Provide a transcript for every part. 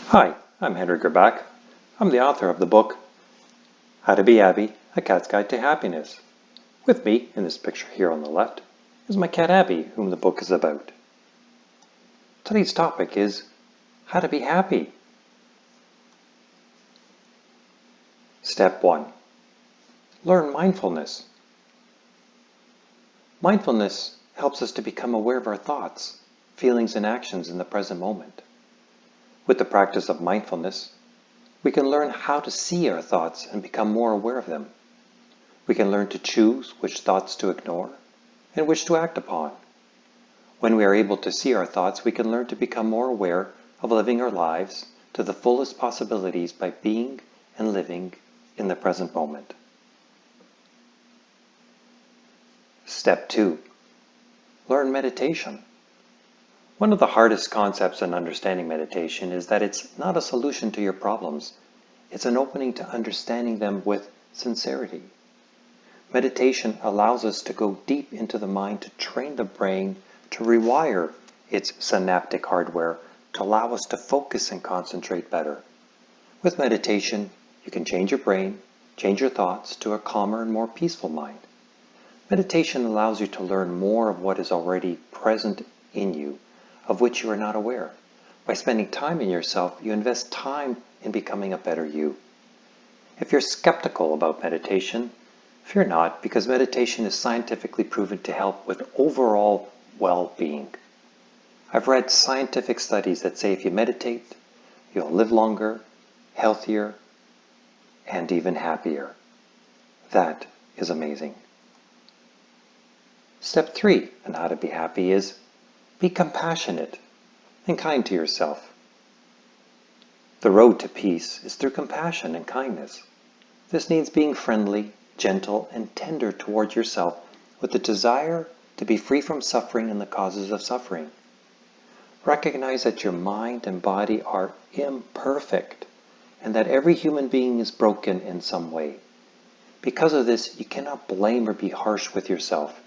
Hi, I'm Henry Gerbach. I'm the author of the book, How to Be Happy, A Cat's Guide to Happiness. With me, in this picture here on the left, is my cat Abby, whom the book is about. Today's topic is how to be happy. Step 1. Learn mindfulness. Mindfulness helps us to become aware of our thoughts, feelings, and actions in the present moment. With the practice of mindfulness, we can learn how to see our thoughts and become more aware of them. We can learn to choose which thoughts to ignore and which to act upon. When we are able to see our thoughts, we can learn to become more aware of living our lives to the fullest possibilities by being and living in the present moment. Step 2. Learn meditation. One of the hardest concepts in understanding meditation is that it's not a solution to your problems. It's an opening to understanding them with sincerity. Meditation allows us to go deep into the mind to train the brain to rewire its synaptic hardware to allow us to focus and concentrate better. With meditation, you can change your brain, change your thoughts to a calmer and more peaceful mind. Meditation allows you to learn more of what is already present in you, of which you are not aware. By spending time in yourself, you invest time in becoming a better you. If you're skeptical about meditation, fear not, because meditation is scientifically proven to help with overall well-being. I've read scientific studies that say if you meditate, you'll live longer, healthier, and even happier. That is amazing. Step 3 on how to be happy is be compassionate and kind to yourself. The road to peace is through compassion and kindness. This means being friendly, gentle, and tender toward yourself with the desire to be free from suffering and the causes of suffering. Recognize that your mind and body are imperfect and that every human being is broken in some way. Because of this, you cannot blame or be harsh with yourself.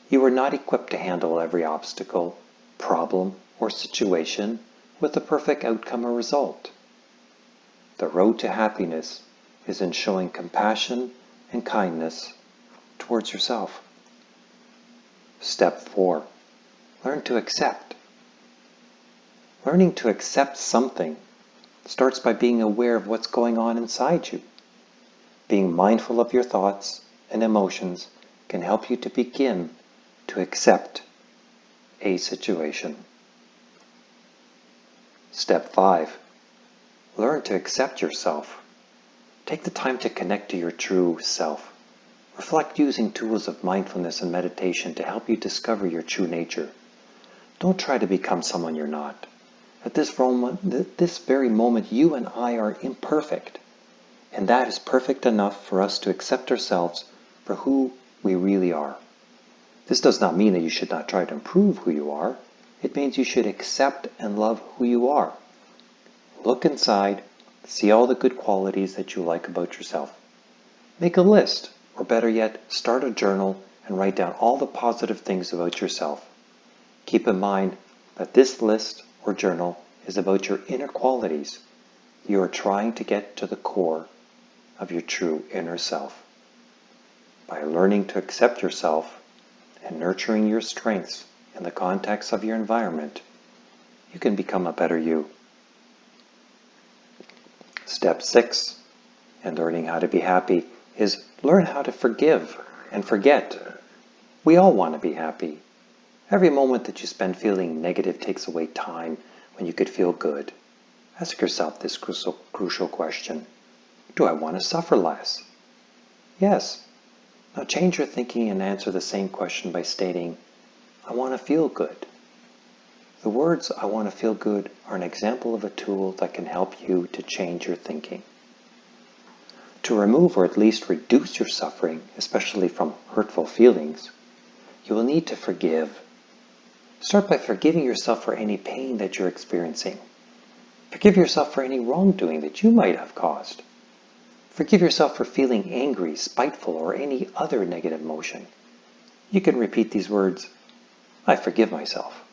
You are not equipped to handle every obstacle, problem, or situation with a perfect outcome or result. The road to happiness is in showing compassion and kindness towards yourself. Step 4. Learn to accept. Learning to accept something starts by being aware of what's going on inside you. Being mindful of your thoughts and emotions can help you to begin to accept a situation. Step 5. Learn to accept yourself. Take the time to connect to your true self. Reflect using tools of mindfulness and meditation to help you discover your true nature. Don't try to become someone you're not. At this very moment, you and I are imperfect, and that is perfect enough for us to accept ourselves for who we really are. This does not mean that you should not try to improve who you are. It means you should accept and love who you are. Look inside, see all the good qualities that you like about yourself. Make a list, or better yet, start a journal and write down all the positive things about yourself. Keep in mind that this list or journal is about your inner qualities. You are trying to get to the core of your true inner self. By learning to accept yourself and nurturing your strengths in the context of your environment, you can become a better you. Step 6 in learning how to be happy is learn how to forgive and forget. We all want to be happy. Every moment that you spend feeling negative takes away time when you could feel good. Ask yourself this crucial question. Do I want to suffer less? Yes. Now change your thinking and answer the same question by stating, I want to feel good. The words I want to feel good are an example of a tool that can help you to change your thinking. To remove or at least reduce your suffering, especially from hurtful feelings, you will need to forgive. Start by forgiving yourself for any pain that you're experiencing. Forgive yourself for any wrongdoing that you might have caused. Forgive yourself for feeling angry, spiteful, or any other negative emotion. You can repeat these words, I forgive myself.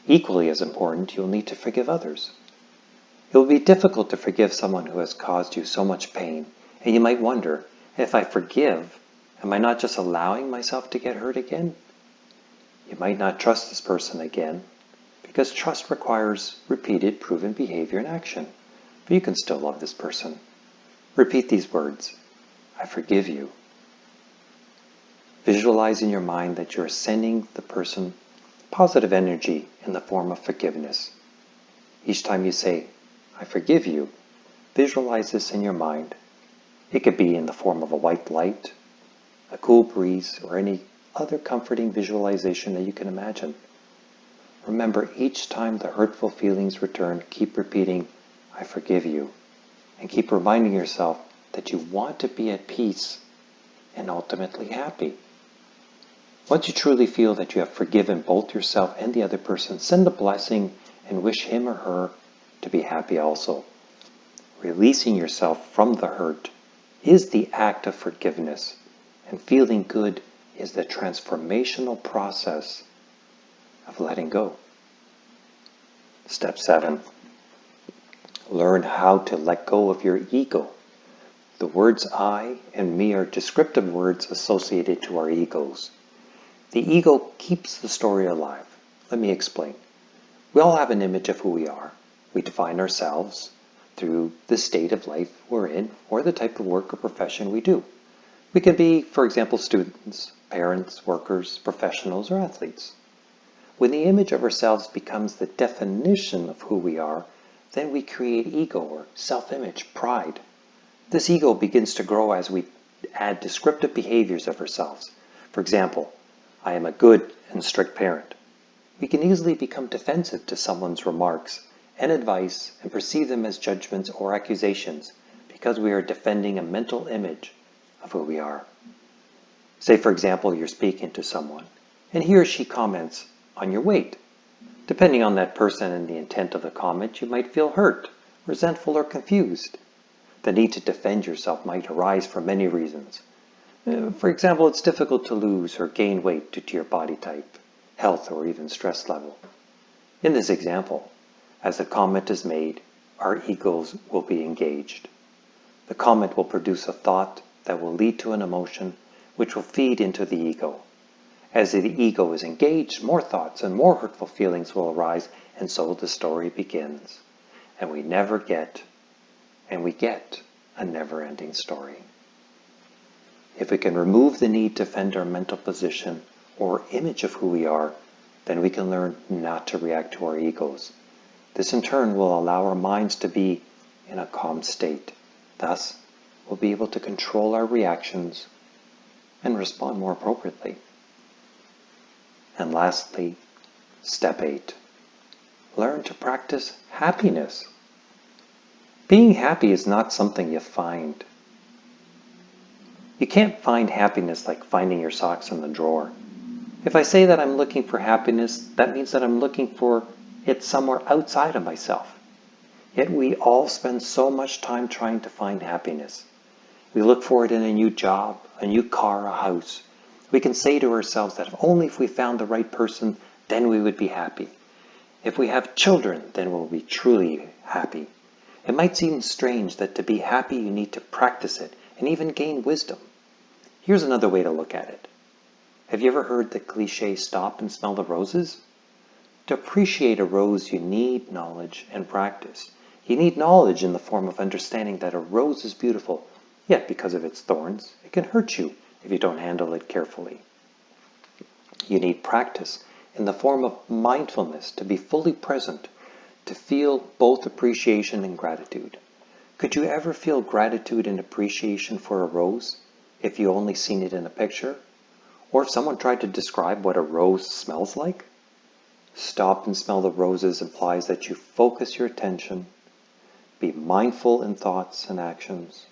Equally as important, you'll need to forgive others. It will be difficult to forgive someone who has caused you so much pain, and you might wonder, if I forgive, am I not just allowing myself to get hurt again? You might not trust this person again, because trust requires repeated, proven behavior and action. But you can still love this person. Repeat these words. I forgive you. Visualize in your mind that you're sending the person positive energy in the form of forgiveness. Each time you say, I forgive you, visualize this in your mind. It could be in the form of a white light, a cool breeze, or any other comforting visualization that you can imagine. Remember, each time the hurtful feelings return, keep repeating, I forgive you, and keep reminding yourself that you want to be at peace and ultimately happy. Once you truly feel that you have forgiven both yourself and the other person, send a blessing and wish him or her to be happy also. Releasing yourself from the hurt is the act of forgiveness, and feeling good is the transformational process of letting go. Step 7. Learn how to let go of your ego. The words I and me are descriptive words associated to our egos. The ego keeps the story alive. Let me explain. We all have an image of who we are. We define ourselves through the state of life we're in or the type of work or profession we do. We can be, for example, students, parents, workers, professionals, or athletes. When the image of ourselves becomes the definition of who we are, then we create ego or self-image, pride. This ego begins to grow as we add descriptive behaviors of ourselves. For example, I am a good and strict parent. We can easily become defensive to someone's remarks and advice and perceive them as judgments or accusations because we are defending a mental image of who we are. Say, for example, you're speaking to someone and he or she comments on your weight. Depending on that person and the intent of the comment, you might feel hurt, resentful, or confused. The need to defend yourself might arise for many reasons. For example, it's difficult to lose or gain weight due to your body type, health, or even stress level. In this example, as the comment is made, our egos will be engaged. The comment will produce a thought that will lead to an emotion which will feed into the ego. As the ego is engaged, more thoughts and more hurtful feelings will arise, and so the story begins. And we get a never-ending story. If we can remove the need to defend our mental position or image of who we are, then we can learn not to react to our egos. This in turn will allow our minds to be in a calm state. Thus, we'll be able to control our reactions and respond more appropriately. And lastly, step 8. Learn to practice happiness. Being happy is not something you find. You can't find happiness like finding your socks in the drawer. If I say that I'm looking for happiness, that means that I'm looking for it somewhere outside of myself. Yet we all spend so much time trying to find happiness. We look for it in a new job, a new car, a house. We can say to ourselves that if we found the right person, then we would be happy. If we have children, then we'll be truly happy. It might seem strange that to be happy you need to practice it and even gain wisdom. Here's another way to look at it. Have you ever heard the cliche, stop and smell the roses? To appreciate a rose, you need knowledge and practice. You need knowledge in the form of understanding that a rose is beautiful, yet because of its thorns, it can hurt you if you don't handle it carefully. You need practice in the form of mindfulness to be fully present, to feel both appreciation and gratitude. Could you ever feel gratitude and appreciation for a rose if you only seen it in a picture? Or if someone tried to describe what a rose smells like? Stop and smell the roses implies that you focus your attention, be mindful in thoughts and actions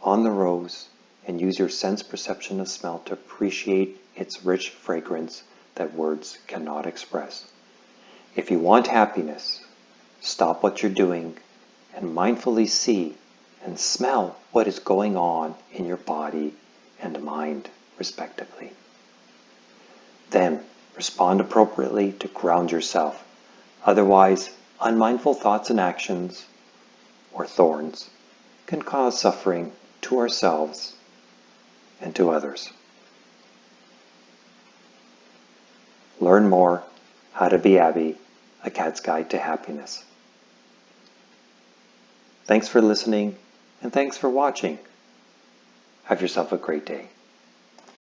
on the rose, and use your sense perception of smell to appreciate its rich fragrance that words cannot express. If you want happiness, stop what you're doing and mindfully see and smell what is going on in your body and mind, respectively. Then respond appropriately to ground yourself. Otherwise, unmindful thoughts and actions or thorns can cause suffering to ourselves and to others. Learn more How to Be Abby, A Cat's Guide to Happiness. Thanks for listening, and thanks for watching. Have yourself a great day.